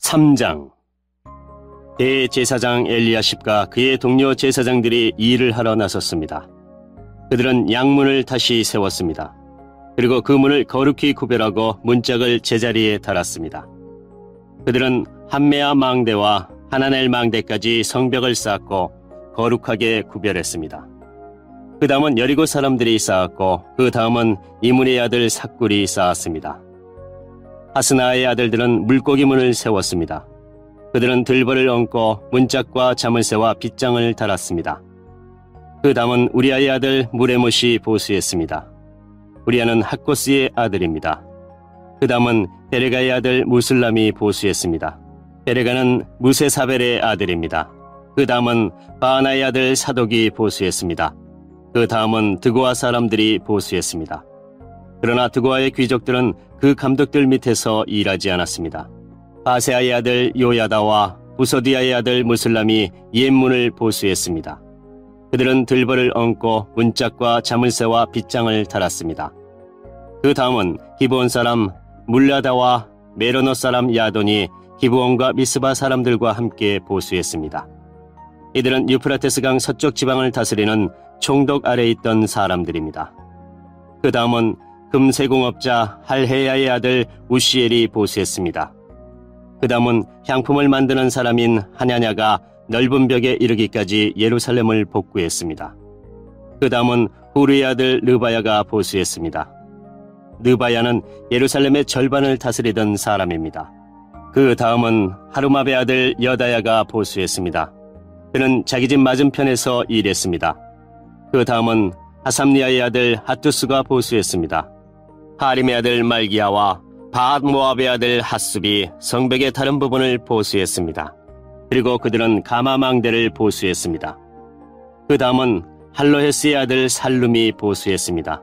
3장. 대제사장 엘리야십과 그의 동료 제사장들이 일을 하러 나섰습니다. 그들은 양문을 다시 세웠습니다. 그리고 그 문을 거룩히 구별하고 문짝을 제자리에 달았습니다. 그들은 한메아 망대와 하나넬 망대까지 성벽을 쌓고 거룩하게 구별했습니다. 그 다음은 여리고 사람들이 쌓았고 그 다음은 이문의 아들 삭굴이 쌓았습니다. 하스나의 아들들은 물고기 문을 세웠습니다. 그들은 들벌을 얹고 문짝과 자물쇠와 빗장을 달았습니다. 그 다음은 우리아의 아들 무레못이 보수했습니다. 우리아는 학고스의 아들입니다. 그 다음은 베레가의 아들 무슬람이 보수했습니다. 베레가는 무세사벨의 아들입니다. 그 다음은 바하나의 아들 사독이 보수했습니다. 그 다음은 드고아 사람들이 보수했습니다. 그러나 드고아의 귀족들은 그 감독들 밑에서 일하지 않았습니다. 바세아의 아들 요야다와 부소디아의 아들 무슬람이 옛문을 보수했습니다. 그들은 들벌을 얹고 문짝과 자물쇠와 빗장을 달았습니다. 그 다음은 기브온 사람 물라다와 메로노 사람 야돈이 기브온과 미스바 사람들과 함께 보수했습니다. 이들은 유프라테스 강 서쪽 지방을 다스리는 총독 아래에 있던 사람들입니다. 그 다음은 금세공업자 할헤야의 아들 우시엘이 보수했습니다. 그 다음은 향품을 만드는 사람인 하냐냐가 넓은 벽에 이르기까지 예루살렘을 복구했습니다. 그 다음은 후르의 아들 르바야가 보수했습니다. 르바야는 예루살렘의 절반을 다스리던 사람입니다. 그 다음은 하루마베 아들 여다야가 보수했습니다. 그는 자기 집 맞은편에서 일했습니다. 그 다음은 하삼리아의 아들 핫두스가 보수했습니다. 하림의 아들 말기야와 바앗모압의 아들 핫습이 성벽의 다른 부분을 보수했습니다. 그리고 그들은 가마망대를 보수했습니다. 그 다음은 할로헤스의 아들 살룸이 보수했습니다.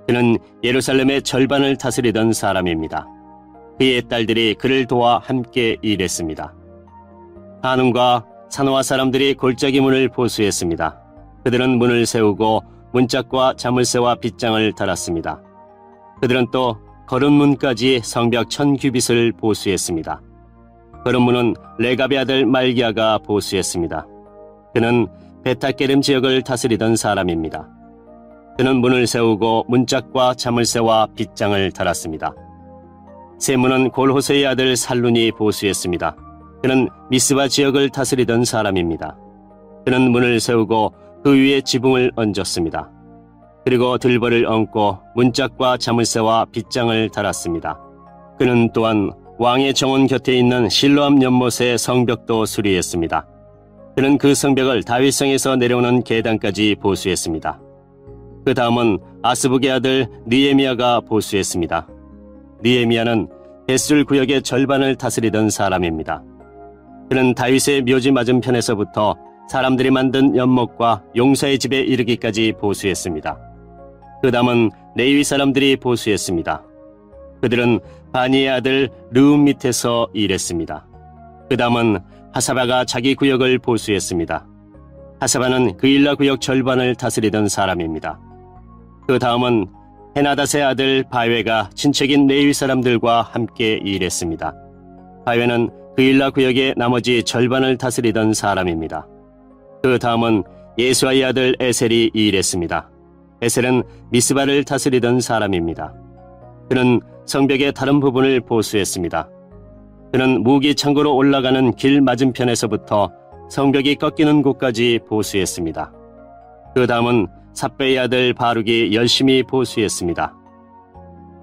그는 예루살렘의 절반을 다스리던 사람입니다. 그의 딸들이 그를 도와 함께 일했습니다. 한움과 사노아 사람들이 골짜기 문을 보수했습니다. 그들은 문을 세우고 문짝과 자물쇠와 빗장을 달았습니다. 그들은 또 거름문까지 성벽 1000규빗을 보수했습니다. 거름문은 레갑의 아들 말기야가 보수했습니다. 그는 베타게름 지역을 다스리던 사람입니다. 그는 문을 세우고 문짝과 자물쇠와 빗장을 달았습니다. 세문은 골호세의 아들 살룬이 보수했습니다. 그는 미스바 지역을 다스리던 사람입니다. 그는 문을 세우고 그 위에 지붕을 얹었습니다. 그리고 들벌을 얹고 문짝과 자물쇠와 빗장을 달았습니다. 그는 또한 왕의 정원 곁에 있는 실로암 연못의 성벽도 수리했습니다. 그는 그 성벽을 다윗성에서 내려오는 계단까지 보수했습니다. 그 다음은 아스북의 아들 느헤미야가 보수했습니다. 느헤미야는 벳술 구역의 절반을 다스리던 사람입니다. 그는 다윗의 묘지 맞은편에서부터 사람들이 만든 연못과 용사의 집에 이르기까지 보수했습니다. 그 다음은 레위 사람들이 보수했습니다. 그들은 바니의 아들 르움 밑에서 일했습니다. 그 다음은 하사바가 자기 구역을 보수했습니다. 하사바는 그일라 구역 절반을 다스리던 사람입니다. 그 다음은 헤나닷의 아들 바웨가 친척인 레위 사람들과 함께 일했습니다. 바웨는 그일라 구역의 나머지 절반을 다스리던 사람입니다. 그 다음은 예수아의 아들 에셀이 일했습니다. 에셀은 미스바를 다스리던 사람입니다. 그는 성벽의 다른 부분을 보수했습니다. 그는 무기 창고로 올라가는 길 맞은편에서부터 성벽이 꺾이는 곳까지 보수했습니다. 그 다음은 삽베의 아들 바룩이 열심히 보수했습니다.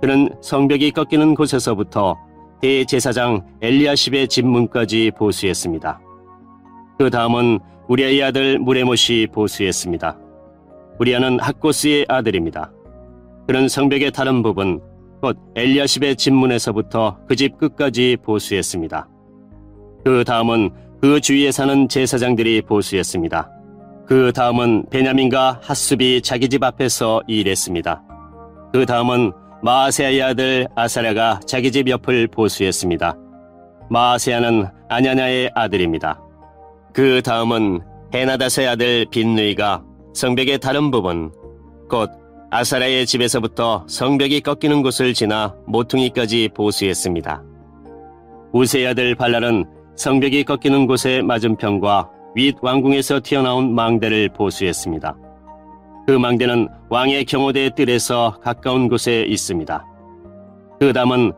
그는 성벽이 꺾이는 곳에서부터 대제사장 엘리야십의 집 문까지 보수했습니다. 그 다음은 우리아의 아들 무레못이 보수했습니다. 우리아는 학고스의 아들입니다. 그는 성벽의 다른 부분, 곧 엘리야십의 집문에서부터 그 집 끝까지 보수했습니다. 그 다음은 그 주위에 사는 제사장들이 보수했습니다. 그 다음은 베냐민과 핫습이 자기 집 앞에서 일했습니다. 그 다음은 마아세아의 아들 아사랴가 자기 집 옆을 보수했습니다. 마아세아는 아냐냐의 아들입니다. 그 다음은 헤나닷의 아들 빈느이가 성벽의 다른 부분, 곧 아사랴의 집에서부터 성벽이 꺾이는 곳을 지나 모퉁이까지 보수했습니다. 우세의 아들 발랄은 성벽이 꺾이는 곳의 맞은편과 윗 왕궁에서 튀어나온 망대를 보수했습니다. 그 망대는 왕의 경호대 뜰에서 가까운 곳에 있습니다. 그 다음은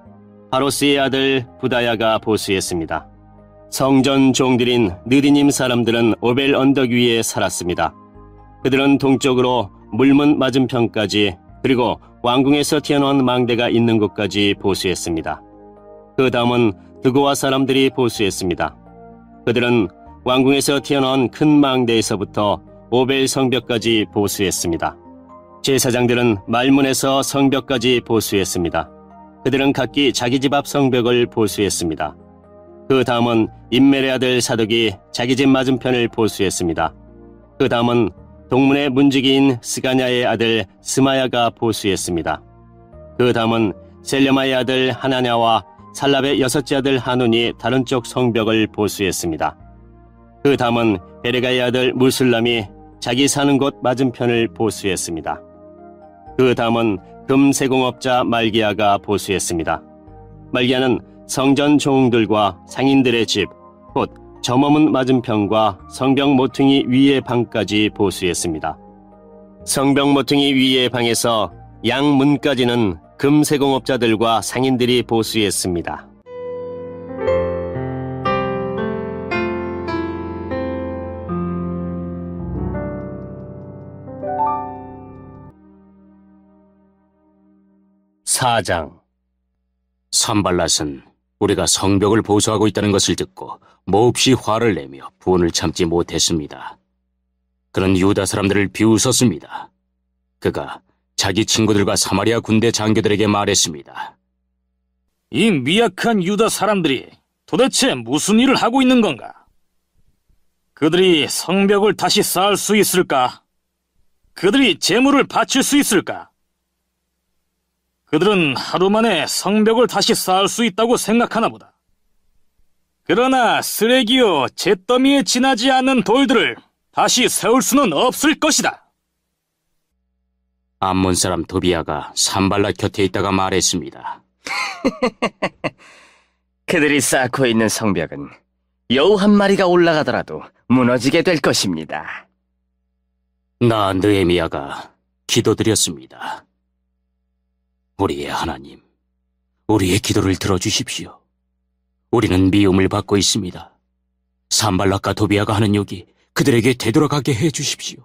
바로스의 아들 부다야가 보수했습니다. 성전 종들인 느디님 사람들은 오벨 언덕 위에 살았습니다. 그들은 동쪽으로 물문 맞은편까지 그리고 왕궁에서 튀어나온 망대가 있는 곳까지 보수했습니다. 그 다음은 드고와 사람들이 보수했습니다. 그들은 왕궁에서 튀어나온 큰 망대에서부터 오벨 성벽까지 보수했습니다. 제사장들은 말문에서 성벽까지 보수했습니다. 그들은 각기 자기 집 앞 성벽을 보수했습니다. 그 다음은 임멜의 아들 사독이 자기 집 맞은편을 보수했습니다. 그 다음은 동문의 문지기인 스가냐의 아들 스마야가 보수했습니다. 그 다음은 셀레마의 아들 하나냐와 살랍의 여섯째 아들 하눈이 다른 쪽 성벽을 보수했습니다. 그 다음은 베레가의 아들 무술람이 자기 사는 곳 맞은편을 보수했습니다. 그 다음은 금세공업자 말기야가 보수했습니다. 말기야는 성전 종들과 상인들의 집, 곧 점어문 맞은편과 성벽 모퉁이 위의 방까지 보수했습니다. 성벽 모퉁이 위의 방에서 양문까지는 금세공업자들과 상인들이 보수했습니다. 사장. 산발랏은 우리가 성벽을 보수하고 있다는 것을 듣고 몹시 화를 내며 분을 참지 못했습니다. 그는 유다 사람들을 비웃었습니다. 그가 자기 친구들과 사마리아 군대 장교들에게 말했습니다. 이 미약한 유다 사람들이 도대체 무슨 일을 하고 있는 건가? 그들이 성벽을 다시 쌓을 수 있을까? 그들이 제물을 바칠 수 있을까? 그들은 하루 만에 성벽을 다시 쌓을 수 있다고 생각하나 보다. 그러나 쓰레기요 잿더미에 지나지 않는 돌들을 다시 세울 수는 없을 것이다. 암몬 사람 도비야가 산발랏 곁에 있다가 말했습니다. 그들이 쌓고 있는 성벽은 여우 한 마리가 올라가더라도 무너지게 될 것입니다. 나 느헤미야가 기도드렸습니다. 우리의 하나님, 우리의 기도를 들어주십시오. 우리는 미움을 받고 있습니다. 산발랏과 도비야가 하는 욕이 그들에게 되돌아가게 해주십시오.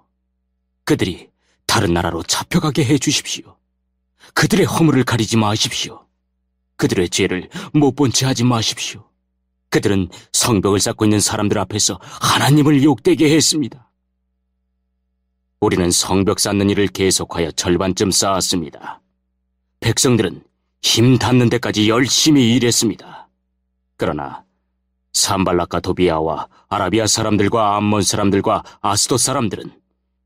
그들이 다른 나라로 잡혀가게 해주십시오. 그들의 허물을 가리지 마십시오. 그들의 죄를 못 본 채 하지 마십시오. 그들은 성벽을 쌓고 있는 사람들 앞에서 하나님을 욕되게 했습니다. 우리는 성벽 쌓는 일을 계속하여 절반쯤 쌓았습니다. 백성들은 힘 닿는 데까지 열심히 일했습니다. 그러나 산발랏과 도비야와 아라비아 사람들과 암몬 사람들과 아스돗 사람들은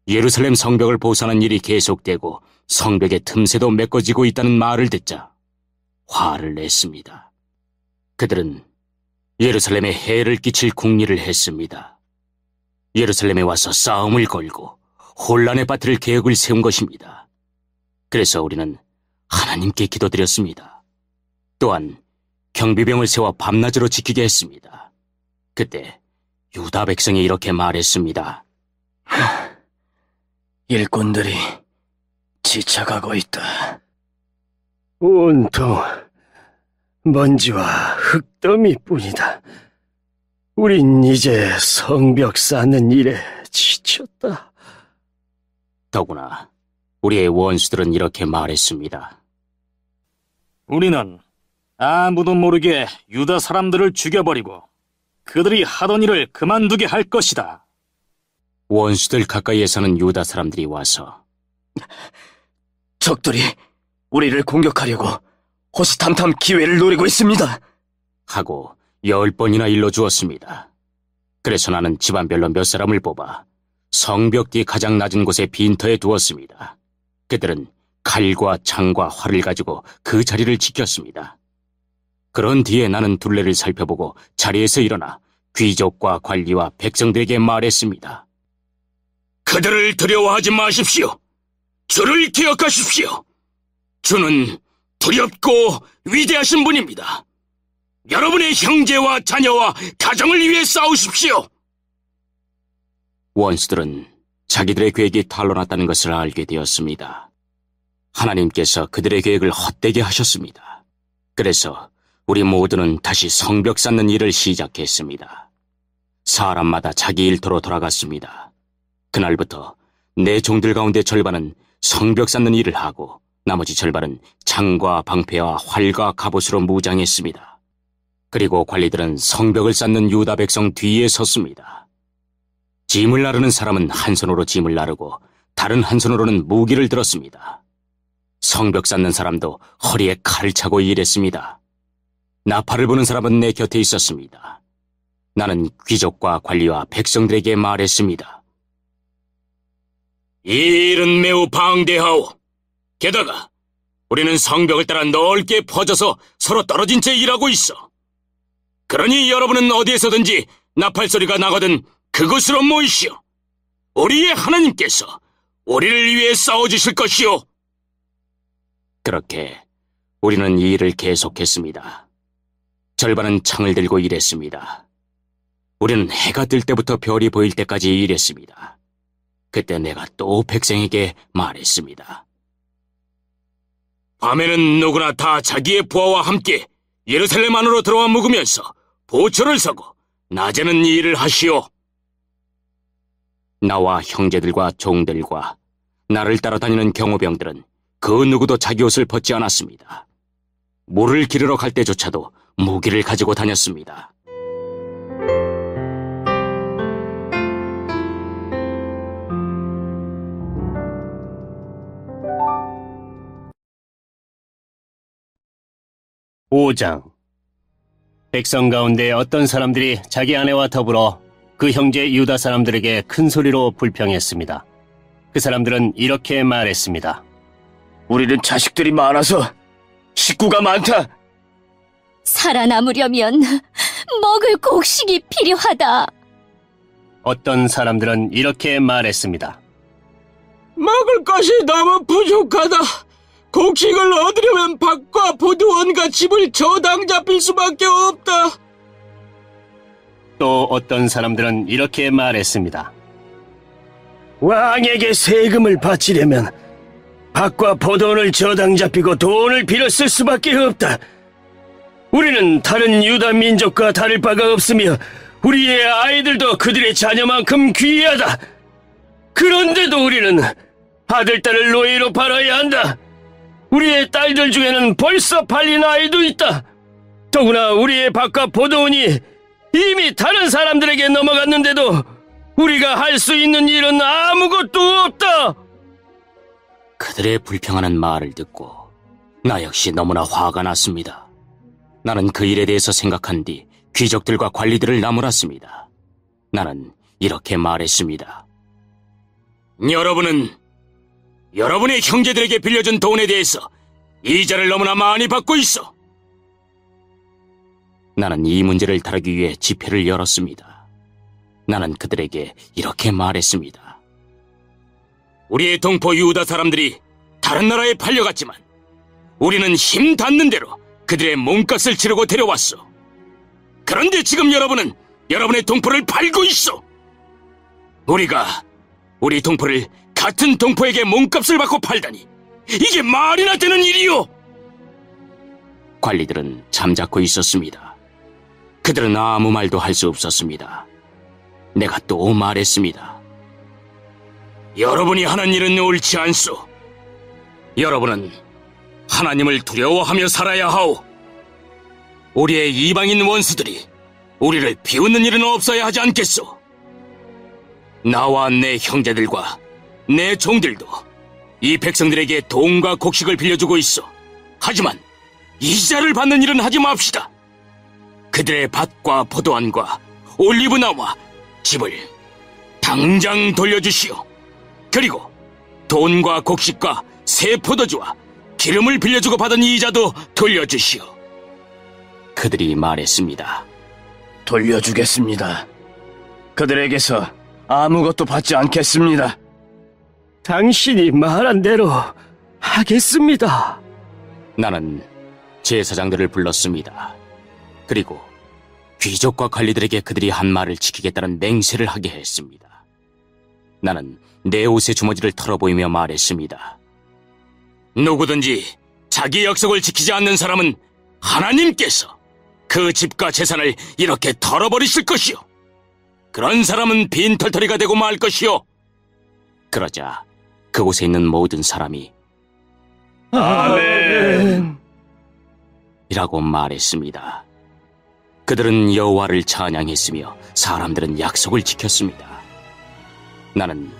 예루살렘 성벽을 보수하는 일이 계속되고 성벽의 틈새도 메꿔지고 있다는 말을 듣자 화를 냈습니다. 그들은 예루살렘에 해를 끼칠 궁리를 했습니다. 예루살렘에 와서 싸움을 걸고 혼란에 빠뜨릴 계획을 세운 것입니다. 그래서 우리는 하나님께 기도드렸습니다. 또한 경비병을 세워 밤낮으로 지키게 했습니다. 그때 유다 백성이 이렇게 말했습니다. 일꾼들이 지쳐가고 있다. 온통 먼지와 흙더미뿐이다. 우린 이제 성벽 쌓는 일에 지쳤다. 더구나 우리의 원수들은 이렇게 말했습니다. 우리는 아무도 모르게 유다 사람들을 죽여버리고 그들이 하던 일을 그만두게 할 것이다. 원수들 가까이에 사는 유다 사람들이 와서 적들이 우리를 공격하려고 호시탐탐 기회를 노리고 있습니다. 하고 10번이나 일러주었습니다. 그래서 나는 집안별로 몇 사람을 뽑아 성벽 뒤 가장 낮은 곳에 빈터에 두었습니다. 그들은 칼과 창과 활을 가지고 그 자리를 지켰습니다. 그런 뒤에 나는 둘레를 살펴보고 자리에서 일어나 귀족과 관리와 백성들에게 말했습니다. 그들을 두려워하지 마십시오. 주를 기억하십시오. 주는 두렵고 위대하신 분입니다. 여러분의 형제와 자녀와 가정을 위해 싸우십시오. 원수들은 자기들의 계획이 탄로났다는 것을 알게 되었습니다. 하나님께서 그들의 계획을 헛되게 하셨습니다. 그래서 우리 모두는 다시 성벽 쌓는 일을 시작했습니다. 사람마다 자기 일터로 돌아갔습니다. 그날부터 내 종들 가운데 절반은 성벽 쌓는 일을 하고 나머지 절반은 창과 방패와 활과 갑옷으로 무장했습니다. 그리고 관리들은 성벽을 쌓는 유다 백성 뒤에 섰습니다. 짐을 나르는 사람은 한 손으로 짐을 나르고 다른 한 손으로는 무기를 들었습니다. 성벽 쌓는 사람도 허리에 칼을 차고 일했습니다. 나팔을 부는 사람은 내 곁에 있었습니다. 나는 귀족과 관리와 백성들에게 말했습니다. 이 일은 매우 방대하오. 게다가 우리는 성벽을 따라 넓게 퍼져서 서로 떨어진 채 일하고 있어. 그러니 여러분은 어디에서든지 나팔 소리가 나거든 그곳으로 모이시오. 우리의 하나님께서 우리를 위해 싸워주실 것이오. 그렇게 우리는 이 일을 계속했습니다. 절반은 창을 들고 일했습니다. 우리는 해가 뜰 때부터 별이 보일 때까지 일했습니다. 그때 내가 또 백성에게 말했습니다. 밤에는 누구나 다 자기의 부하와 함께 예루살렘 안으로 들어와 묵으면서 보초를 서고 낮에는 이 일을 하시오. 나와 형제들과 종들과 나를 따라다니는 경호병들은 그 누구도 자기 옷을 벗지 않았습니다. 물을 기르러 갈 때조차도 무기를 가지고 다녔습니다. (5장) 백성 가운데 어떤 사람들이 자기 아내와 더불어 그 형제 유다 사람들에게 큰 소리로 불평했습니다. 그 사람들은 이렇게 말했습니다. 우리는 자식들이 많아서 식구가 많다. 살아남으려면 먹을 곡식이 필요하다. 어떤 사람들은 이렇게 말했습니다. 먹을 것이 너무 부족하다. 곡식을 얻으려면 밭과 포도원과 집을 저당 잡힐 수밖에 없다. 또 어떤 사람들은 이렇게 말했습니다. 왕에게 세금을 바치려면 밭과 포도원을 저당 잡히고 돈을 빌어 쓸 수밖에 없다. 우리는 다른 유다 민족과 다를 바가 없으며 우리의 아이들도 그들의 자녀만큼 귀하다. 그런데도 우리는 아들, 딸을 노예로 팔아야 한다. 우리의 딸들 중에는 벌써 팔린 아이도 있다. 더구나 우리의 밭과 포도원이 이미 다른 사람들에게 넘어갔는데도 우리가 할 수 있는 일은 아무것도 없다. 그들의 불평하는 말을 듣고 나 역시 너무나 화가 났습니다. 나는 그 일에 대해서 생각한 뒤 귀족들과 관리들을 나무랐습니다. 나는 이렇게 말했습니다. 여러분은 여러분의 형제들에게 빌려준 돈에 대해서 이자를 너무나 많이 받고 있어. 나는 이 문제를 다루기 위해 집회를 열었습니다. 나는 그들에게 이렇게 말했습니다. 우리의 동포 유다 사람들이 다른 나라에 팔려갔지만 우리는 힘 닿는 대로 그들의 몸값을 치르고 데려왔어. 그런데 지금 여러분은 여러분의 동포를 팔고 있어. 우리가 우리 동포를 같은 동포에게 몸값을 받고 팔다니 이게 말이나 되는 일이요. 관리들은 잠자코 있었습니다. 그들은 아무 말도 할 수 없었습니다. 내가 또 말했습니다. 여러분이 하는 일은 옳지 않소. 여러분은 하나님을 두려워하며 살아야 하오. 우리의 이방인 원수들이 우리를 비웃는 일은 없어야 하지 않겠소. 나와 내 형제들과 내 종들도 이 백성들에게 돈과 곡식을 빌려주고 있어. 하지만 이자를 받는 일은 하지 맙시다. 그들의 밭과 포도원과 올리브나무와 집을 당장 돌려주시오. 그리고 돈과 곡식과 새 포도주와 기름을 빌려주고 받은 이자도 돌려주시오. 그들이 말했습니다. 돌려주겠습니다. 그들에게서 아무것도 받지 않겠습니다. 당신이 말한 대로 하겠습니다. 나는 제사장들을 불렀습니다. 그리고 귀족과 관리들에게 그들이 한 말을 지키겠다는 맹세를 하게 했습니다. 나는 내 옷의 주머니를 털어보이며 말했습니다. 누구든지 자기 약속을 지키지 않는 사람은 하나님께서 그 집과 재산을 이렇게 털어버리실 것이요. 그런 사람은 빈털터리가 되고 말 것이요. 그러자 그곳에 있는 모든 사람이 아멘. 이라고 말했습니다. 그들은 여호와를 찬양했으며 사람들은 약속을 지켰습니다. 나는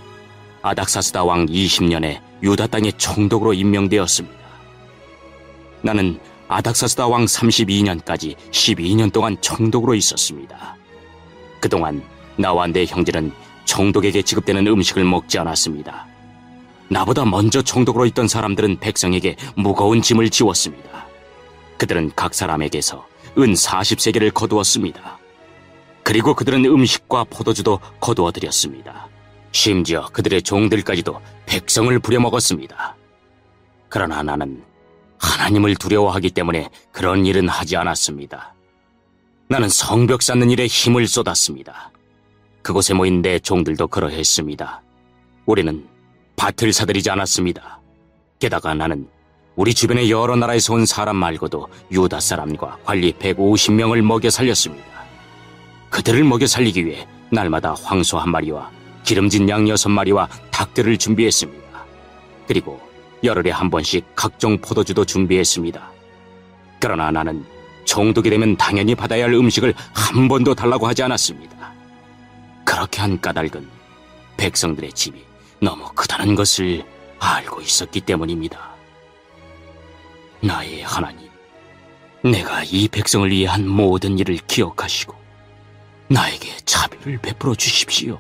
아닥사스다 왕 20년에 유다 땅의 총독으로 임명되었습니다. 나는 아닥사스다 왕 32년까지 12년 동안 총독으로 있었습니다. 그동안 나와 내 형제는 총독에게 지급되는 음식을 먹지 않았습니다. 나보다 먼저 총독으로 있던 사람들은 백성에게 무거운 짐을 지웠습니다. 그들은 각 사람에게서 은 40세겔을 거두었습니다. 그리고 그들은 음식과 포도주도 거두어 드렸습니다. 심지어 그들의 종들까지도 백성을 부려먹었습니다. 그러나 나는 하나님을 두려워하기 때문에 그런 일은 하지 않았습니다. 나는 성벽 쌓는 일에 힘을 쏟았습니다. 그곳에 모인 내 종들도 그러했습니다. 우리는 밭을 사들이지 않았습니다. 게다가 나는 우리 주변의 여러 나라에서 온 사람 말고도 유다 사람과 관리 150명을 먹여 살렸습니다. 그들을 먹여 살리기 위해 날마다 황소 1마리와 기름진 양 6마리와 닭들을 준비했습니다. 그리고 열흘에 한 번씩 각종 포도주도 준비했습니다. 그러나 나는 총독이 되면 당연히 받아야 할 음식을 한 번도 달라고 하지 않았습니다. 그렇게 한 까닭은 백성들의 집이 너무 크다는 것을 알고 있었기 때문입니다. 나의 하나님, 내가 이 백성을 위해 한 모든 일을 기억하시고 나에게 자비를 베풀어 주십시오.